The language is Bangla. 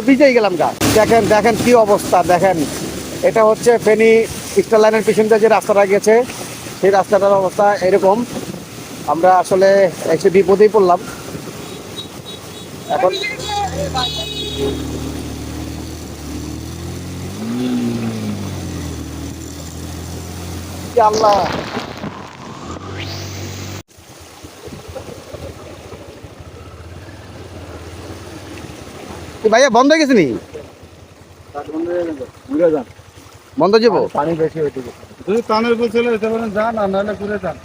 ভিজেই গেলাম গা। দেখেন দেখেন কি অবস্থা দেখেন। এটা হচ্ছে ফেনী স্টার লাইনের পিছন দিয়ে যে রাস্তাটা গেছে, সেই রাস্তাটার অবস্থা এরকম। আমরা আসলে একটু বিপদেই পড়লাম এখন। আল্লাহ, ভাইয়া বন্ধ হয়ে গেছে নি? বন্ধ যাবো, পানি বেশি হইতে যদি টানের উপর চলে যেতে পারেন যান, আর নাহলে ঘুরে যান।